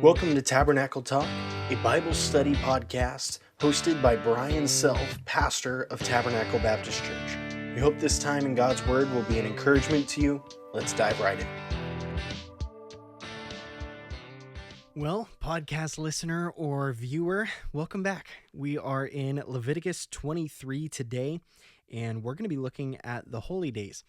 Welcome to Tabernacle Talk, a Bible study podcast hosted by Brian Self, pastor of Tabernacle Baptist Church. We hope this time in God's Word will be an encouragement to you. Let's dive right in. Well, podcast listener or viewer, welcome back. We are in Leviticus 23 today, and we're going to be looking at the holy days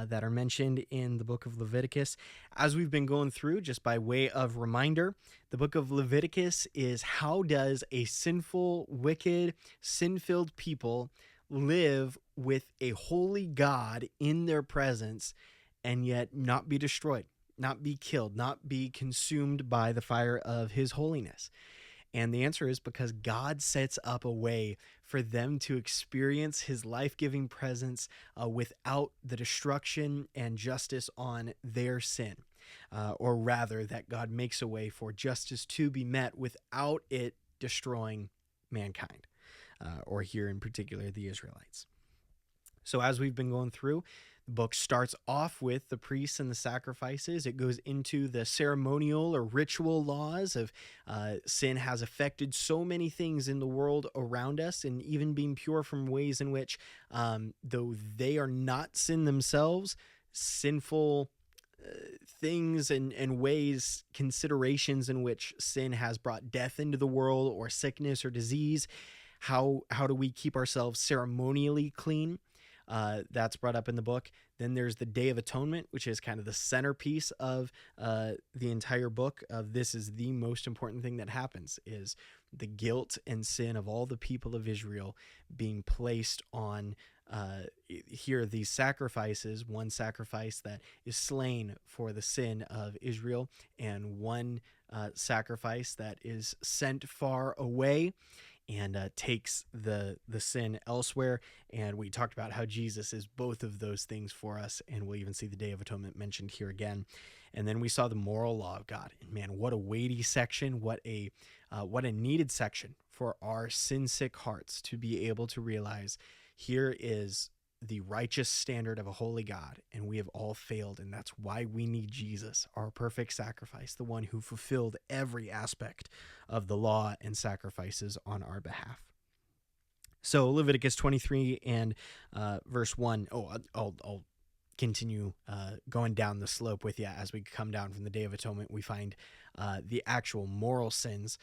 that are mentioned in the book of Leviticus. As we've been going through, just by way of reminder, the book of Leviticus is how does a sinful, wicked, sin-filled people live with a holy God in their presence and yet not be destroyed, not be killed, not be consumed by the fire of his holiness. And the answer is because God sets up a way for them to experience his life-giving presence without the destruction and justice on their sin. Or rather, that God makes a way for justice to be met without it destroying mankind, or here in particular, the Israelites. So as we've been going through, the book starts off with the priests and the sacrifices. It goes into the ceremonial or ritual laws of sin has affected so many things in the world around us, and even being pure from ways in which, though they are not sin themselves, sinful things and ways, considerations in which sin has brought death into the world or sickness or disease. How do we keep ourselves ceremonially clean? That's brought up in the book. Then there's the Day of Atonement, which is kind of the centerpiece of the entire book. This is the most important thing that happens, is the guilt and sin of all the people of Israel being placed on here these sacrifices, one sacrifice that is slain for the sin of Israel, and one sacrifice that is sent far away and takes the sin elsewhere. And we talked about how Jesus is both of those things for us, and we'll even see the Day of Atonement mentioned here again. And then we saw the moral law of God. And man, what a weighty section, what a needed section for our sin-sick hearts to be able to realize here is the righteous standard of a holy God, and we have all failed, and that's why we need Jesus, our perfect sacrifice, the one who fulfilled every aspect of the law and sacrifices on our behalf. So Leviticus 23 and verse 1. I'll continue going down the slope with you. As we come down from the Day of Atonement, we find the actual moral sins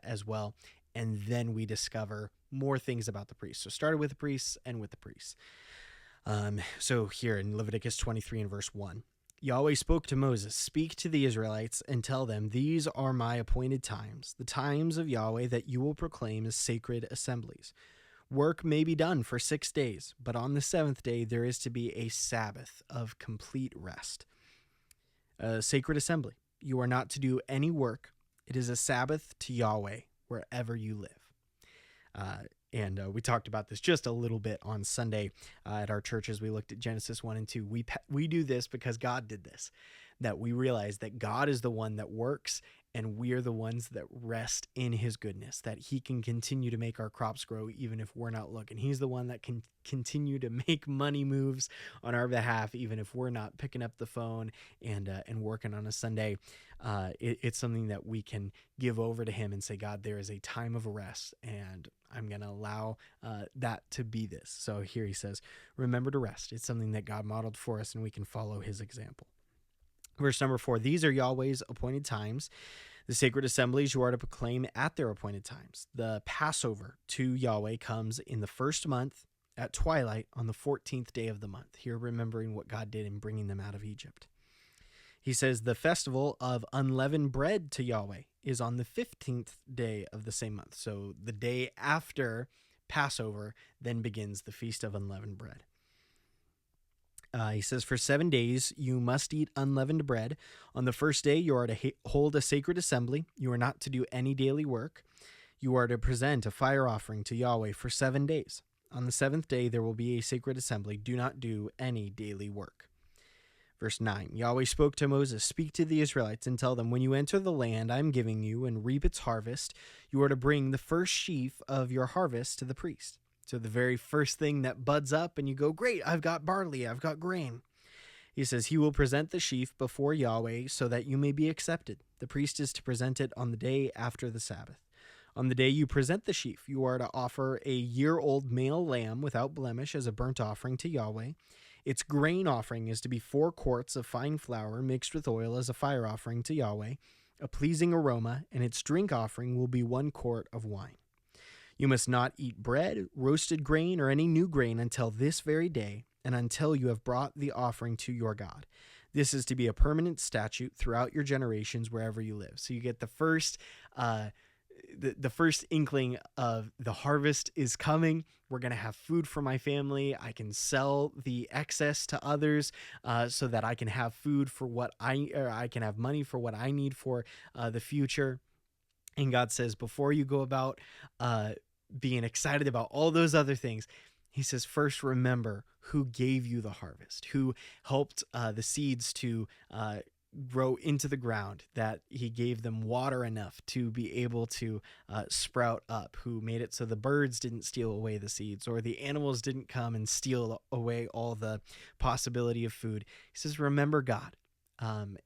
as well, and then we discover more things about the priests. So started with the priests and with the priests. So here in Leviticus 23 and verse 1, Yahweh spoke to Moses, "Speak to the Israelites and tell them, these are my appointed times, the times of Yahweh that you will proclaim as sacred assemblies. Work may be done for 6 days, but on the seventh day there is to be a Sabbath of complete rest." A sacred assembly. You are not to do any work. It is a Sabbath to Yahweh wherever you live. And we talked about this just a little bit on Sunday at our church as we looked at Genesis 1 and 2. We do this because God did this, that we realize that God is the one that works, and we are the ones that rest in his goodness, that he can continue to make our crops grow even if we're not looking. He's the one that can continue to make money moves on our behalf even if we're not picking up the phone and working on a Sunday. It's something that we can give over to him and say, God, there is a time of rest, and I'm going to allow that to be this. So here he says, remember to rest. It's something that God modeled for us, and we can follow his example. Verse number 4, these are Yahweh's appointed times, the sacred assemblies you are to proclaim at their appointed times. The Passover to Yahweh comes in the first month at twilight on the 14th day of the month. Here, remembering what God did in bringing them out of Egypt. He says the festival of unleavened bread to Yahweh is on the 15th day of the same month. So the day after Passover then begins the Feast of Unleavened Bread. He says, for 7 days you must eat unleavened bread. On the first day you are to hold a sacred assembly. You are not to do any daily work. You are to present a fire offering to Yahweh for 7 days. On the seventh day there will be a sacred assembly. Do not do any daily work. Verse 9, Yahweh spoke to Moses, "Speak to the Israelites and tell them, when you enter the land I am giving you and reap its harvest, you are to bring the first sheaf of your harvest to the priest." So the very first thing that buds up and you go, great, I've got barley, I've got grain. He says, he will present the sheaf before Yahweh so that you may be accepted. The priest is to present it on the day after the Sabbath. On the day you present the sheaf, you are to offer a year-old male lamb without blemish as a burnt offering to Yahweh. Its grain offering is to be 4 quarts of fine flour mixed with oil as a fire offering to Yahweh, a pleasing aroma, and its drink offering will be 1 quart of wine. You must not eat bread, roasted grain, or any new grain until this very day, and until you have brought the offering to your God. This is to be a permanent statute throughout your generations wherever you live. So you get the first inkling of the harvest is coming. We're going to have food for my family. I can sell the excess to others so that I can have food for I can have money for what I need for the future. And God says, before you go about being excited about all those other things, he says, first remember who gave you the harvest, who helped the seeds to grow into the ground, that he gave them water enough to be able to sprout up, who made it so the birds didn't steal away the seeds or the animals didn't come and steal away all the possibility of food. He says, remember God.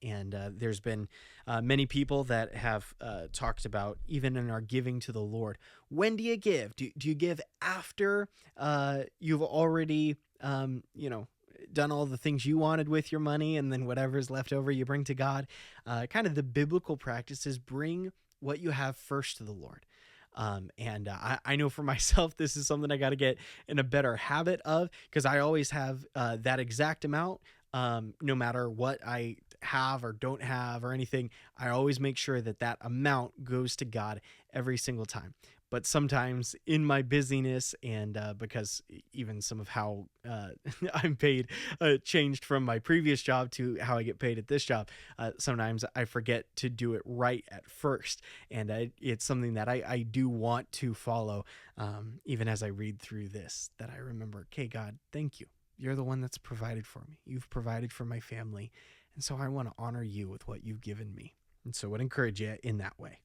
There's been many people that have talked about, even in our giving to the Lord, when do you give? Do you give after you've already, done all the things you wanted with your money, and then whatever's left over you bring to God? Kind of the biblical practice is bring what you have first to the Lord. I know for myself, this is something I got to get in a better habit of, because I always have that exact amount. No matter what I have or don't have or anything, I always make sure that amount goes to God every single time. But sometimes in my busyness and because even some of how I'm paid changed from my previous job to how I get paid at this job, sometimes I forget to do it right at first. And it's something that I do want to follow, even as I read through this, that I remember, okay, God, thank you. You're the one that's provided for me. You've provided for my family. And so I want to honor you with what you've given me. And so I would encourage you in that way.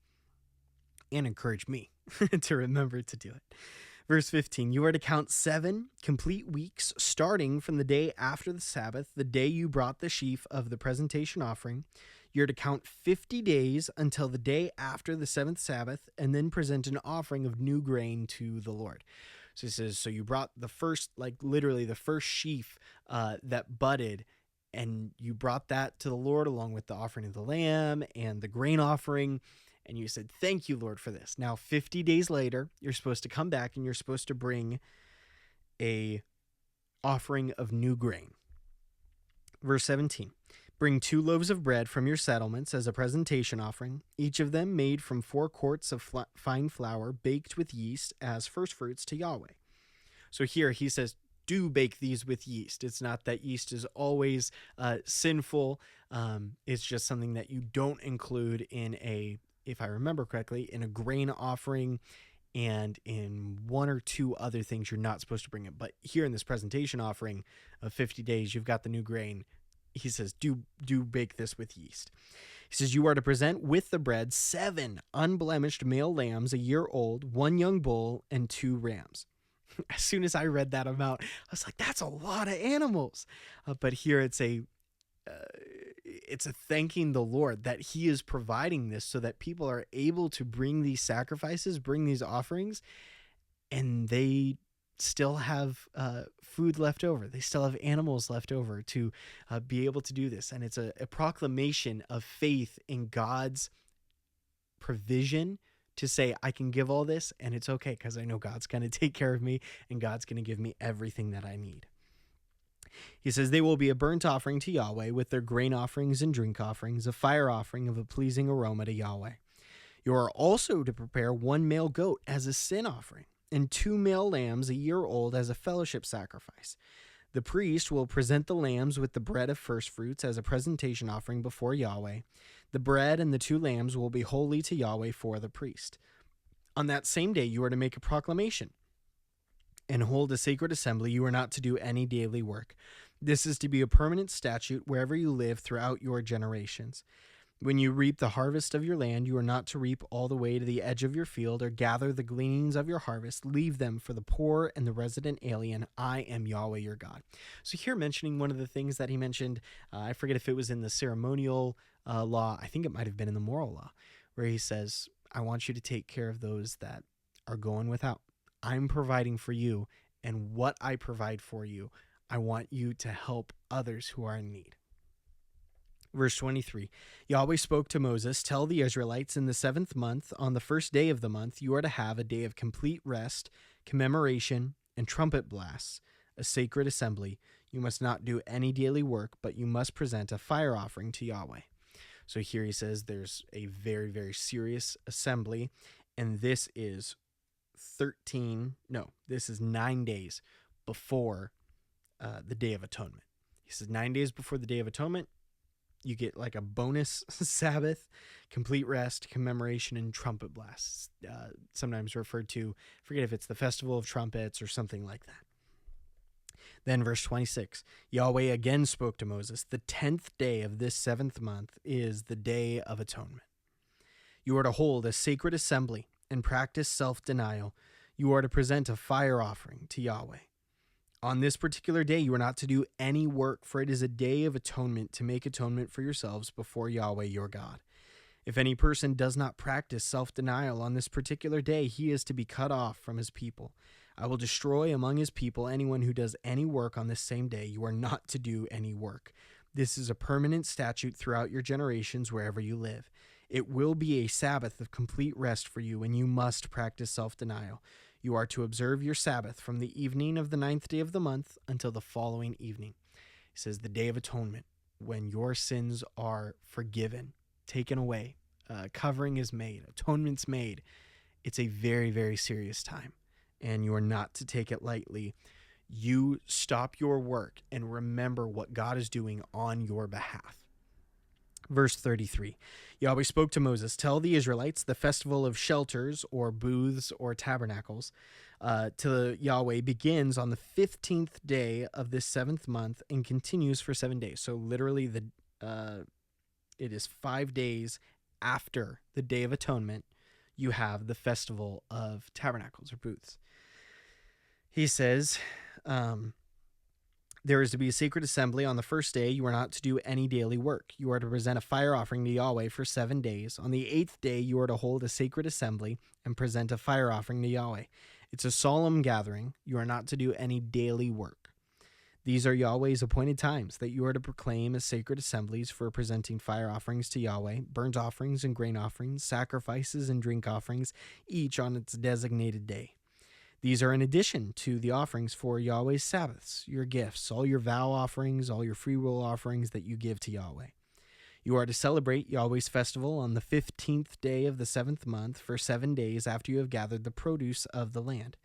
And encourage me to remember to do it. Verse 15, you are to count 7 complete weeks, starting from the day after the Sabbath, the day you brought the sheaf of the presentation offering. You're to count 50 days until the day after the 7th Sabbath, and then present an offering of new grain to the Lord. So he says, so you brought the first, literally the first sheaf that budded, and you brought that to the Lord along with the offering of the lamb and the grain offering. And you said, thank you, Lord, for this. Now, 50 days later, you're supposed to come back and you're supposed to bring a offering of new grain. Verse 17, bring 2 loaves of bread from your settlements as a presentation offering, each of them made from 4 quarts of fine flour baked with yeast as first fruits to Yahweh. So here he says, do bake these with yeast. It's not that yeast is always sinful. It's just something that you don't include in if I remember correctly, in a grain offering and in 1 or 2 other things you're not supposed to bring it. But here in this presentation offering of 50 days, you've got the new grain. He says, do bake this with yeast. He says, you are to present with the bread 7 unblemished male lambs, a year old, 1 young bull, and 2 rams. As soon as I read that amount, I was like, that's a lot of animals. But here it's a thanking the Lord that he is providing this so that people are able to bring these sacrifices, bring these offerings, and they still have food left over. They still have animals left over to be able to do this. And it's a proclamation of faith in God's provision to say, I can give all this and it's okay because I know God's going to take care of me and God's going to give me everything that I need. He says, they will be a burnt offering to Yahweh with their grain offerings and drink offerings, a fire offering of a pleasing aroma to Yahweh. You are also to prepare 1 male goat as a sin offering and 2 male lambs a year old as a fellowship sacrifice. The priest will present the lambs with the bread of first fruits as a presentation offering before Yahweh. The bread and the 2 lambs will be holy to Yahweh for the priest. On that same day, you are to make a proclamation and hold a sacred assembly. You are not to do any daily work. This is to be a permanent statute wherever you live throughout your generations. When you reap the harvest of your land, you are not to reap all the way to the edge of your field or gather the gleanings of your harvest. Leave them for the poor and the resident alien. I am Yahweh your God. So here mentioning one of the things that he mentioned, I forget if it was in the ceremonial law. I think it might have been in the moral law, where he says, I want you to take care of those that are going without. I'm providing for you, and what I provide for you, I want you to help others who are in need. Verse 23, Yahweh spoke to Moses, tell the Israelites, in the 7th month, on the first day of the month, you are to have a day of complete rest, commemoration, and trumpet blasts, a sacred assembly. You must not do any daily work, but you must present a fire offering to Yahweh. So here he says there's a very, very serious assembly, and this is 9 days before the Day of Atonement. He says 9 days before the Day of Atonement, you get like a bonus Sabbath, complete rest, commemoration, and trumpet blasts. Sometimes referred to, I forget if it's the Festival of Trumpets or something like that. Then verse 26, Yahweh again spoke to Moses, the 10th day of this 7th month is the Day of Atonement. You are to hold a sacred assembly and practice self-denial. You are to present a fire offering to Yahweh. On this particular day, you are not to do any work, for it is a day of atonement to make atonement for yourselves before Yahweh your God. If any person does not practice self-denial on this particular day, he is to be cut off from his people. I will destroy among his people anyone who does any work on this same day. You are not to do any work. This is a permanent statute throughout your generations wherever you live. It will be a Sabbath of complete rest for you, and you must practice self-denial. You are to observe your Sabbath from the evening of the 9th day of the month until the following evening. He says the Day of Atonement, when your sins are forgiven, taken away, covering is made, atonement's made. It's a very, very serious time, and you are not to take it lightly. You stop your work and remember what God is doing on your behalf. Verse 33, Yahweh spoke to Moses, tell the Israelites the festival of shelters or booths or tabernacles to Yahweh begins on the 15th day of this 7th month and continues for 7 days. So literally it is 5 days after the Day of Atonement, you have the festival of tabernacles or booths. He says, there is to be a sacred assembly on the first day. You are not to do any daily work. You are to present a fire offering to Yahweh for 7 days. On the 8th day, you are to hold a sacred assembly and present a fire offering to Yahweh. It's a solemn gathering. You are not to do any daily work. These are Yahweh's appointed times that you are to proclaim as sacred assemblies for presenting fire offerings to Yahweh, burnt offerings and grain offerings, sacrifices and drink offerings, each on its designated day. These are in addition to the offerings for Yahweh's Sabbaths, your gifts, all your vow offerings, all your free will offerings that you give to Yahweh. You are to celebrate Yahweh's festival on the 15th day of the 7th month for 7 days after you have gathered the produce of the land.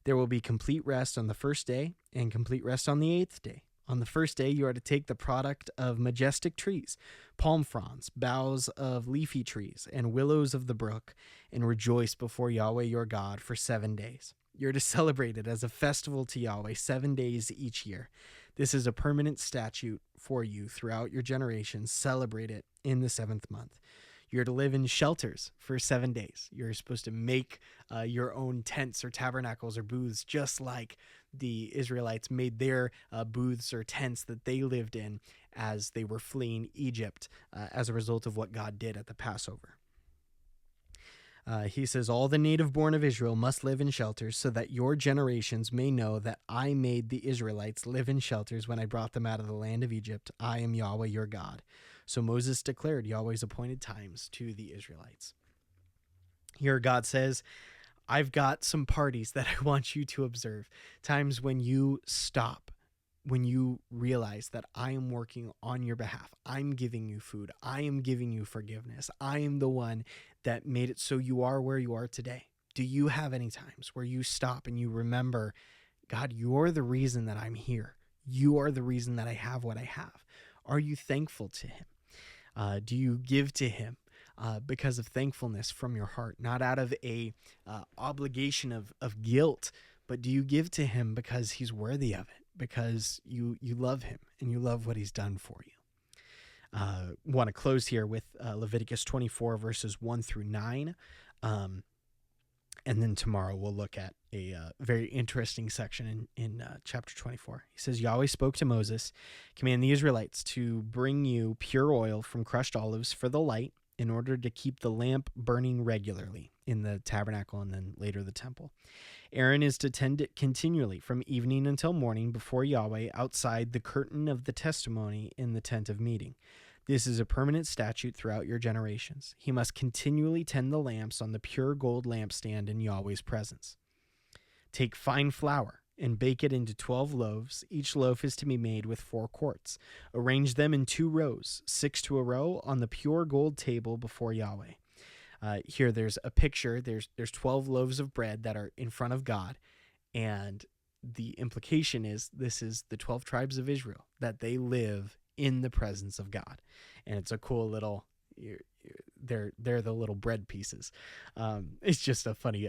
There will be complete rest on the first day and complete rest on the 8th day. On the first day, you are to take the product of majestic trees, palm fronds, boughs of leafy trees, and willows of the brook, and rejoice before Yahweh your God for 7 days. You're to celebrate it as a festival to Yahweh 7 days each year. This is a permanent statute for you throughout your generations. Celebrate it in the 7th month. You're to live in shelters for 7 days. You're supposed to make your own tents or tabernacles or booths, just like the Israelites made their booths or tents that they lived in as they were fleeing Egypt as a result of what God did at the Passover. He says, all the native born of Israel must live in shelters so that your generations may know that I made the Israelites live in shelters when I brought them out of the land of Egypt. I am Yahweh your God. So Moses declared Yahweh's appointed times to the Israelites. Here God says, I've got some parties that I want you to observe. Times when you stop, when you realize that I am working on your behalf. I'm giving you food. I am giving you forgiveness. I am the one that made it so you are where you are today. Do you have any times where you stop and you remember, God, you're the reason that I'm here. You are the reason that I have what I have. Are you thankful to him? Do you give to him because of thankfulness from your heart, not out of a obligation of guilt, but do you give to him because he's worthy of it, because you love him and you love what he's done for you? Want to close here with Leviticus 24 verses 1 through 9. And then tomorrow we'll look at a very interesting section in chapter 24. He says, Yahweh spoke to Moses, command the Israelites to bring you pure oil from crushed olives for the light in order to keep the lamp burning regularly in the tabernacle and then later the temple. Aaron is to tend it continually from evening until morning before Yahweh outside the curtain of the testimony in the tent of meeting. This is a permanent statute throughout your generations. He must continually tend the lamps on the pure gold lampstand in Yahweh's presence. Take fine flour and bake it into 12 loaves. Each loaf is to be made with 4 quarts. Arrange them in 2 rows, 6 to a row, on the pure gold table before Yahweh. Here there's a picture. There's 12 loaves of bread that are in front of God, and the implication is this is the 12 tribes of Israel, that they live in the presence of God. And it's a cool little, they're the little bread pieces. It's just a funny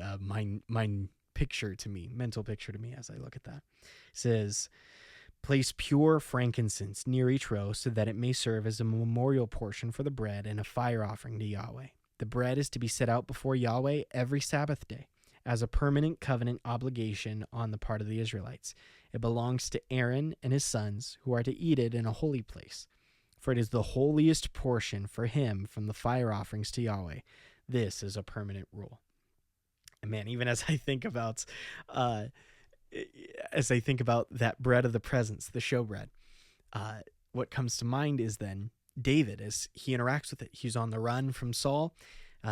mind picture to me, mental picture to me as I look at that. It says, place pure frankincense near each row so that it may serve as a memorial portion for the bread and a fire offering to Yahweh. The bread is to be set out before Yahweh every Sabbath day as a permanent covenant obligation on the part of the Israelites. It belongs to Aaron and his sons, who are to eat it in a holy place, for it is the holiest portion for him from the fire offerings to Yahweh. This is a permanent rule. And man, even as I think about that bread of the presence, the showbread, what comes to mind is then David, as he interacts with it. He's on the run from Saul.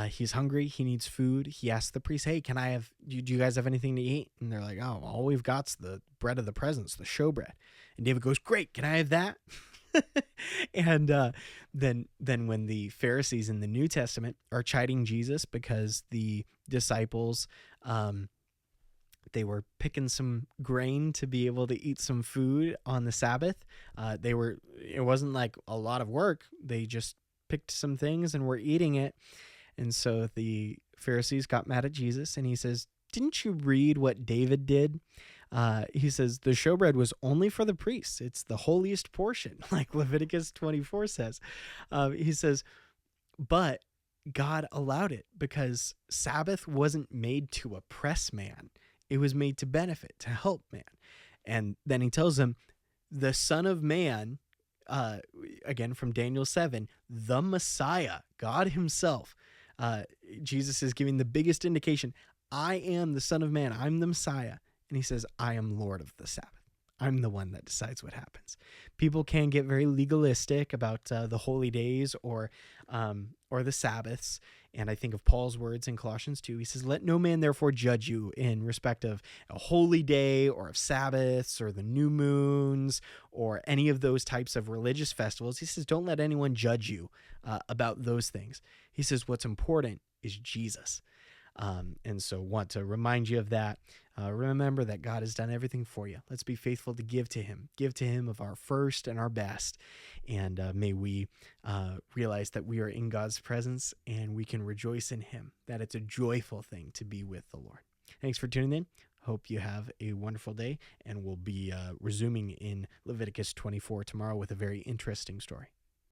He's hungry. He needs food. He asks the priest, hey, can I have, do you guys have anything to eat? And they're like, oh, all we've got's the bread of the presence, the showbread. And David goes, great, can I have that? And then when the Pharisees in the New Testament are chiding Jesus because the disciples, they were picking some grain to be able to eat some food on the Sabbath. It wasn't like a lot of work. They just picked some things and were eating it. And so the Pharisees got mad at Jesus, and he says, didn't you read what David did? He says, the showbread was only for the priests. It's the holiest portion, like Leviticus 24 says. He says, but God allowed it because Sabbath wasn't made to oppress man. It was made to benefit, to help man. And then he tells them, the Son of Man, again from Daniel 7, the Messiah, God himself, Jesus is giving the biggest indication, I am the Son of Man, I'm the Messiah. And he says, I am Lord of the Sabbath. I'm the one that decides what happens. People can get very legalistic about the holy days or the Sabbaths. And I think of Paul's words in Colossians 2. He says, let no man therefore judge you in respect of a holy day or of Sabbaths or the new moons or any of those types of religious festivals. He says, don't let anyone judge you about those things. He says, what's important is Jesus. And so want to remind you of that. Remember that God has done everything for you. Let's be faithful to give to him of our first and our best. And may we realize that we are in God's presence and we can rejoice in him, that it's a joyful thing to be with the Lord. Thanks for tuning in. Hope you have a wonderful day, and we'll be resuming in Leviticus 24 tomorrow with a very interesting story.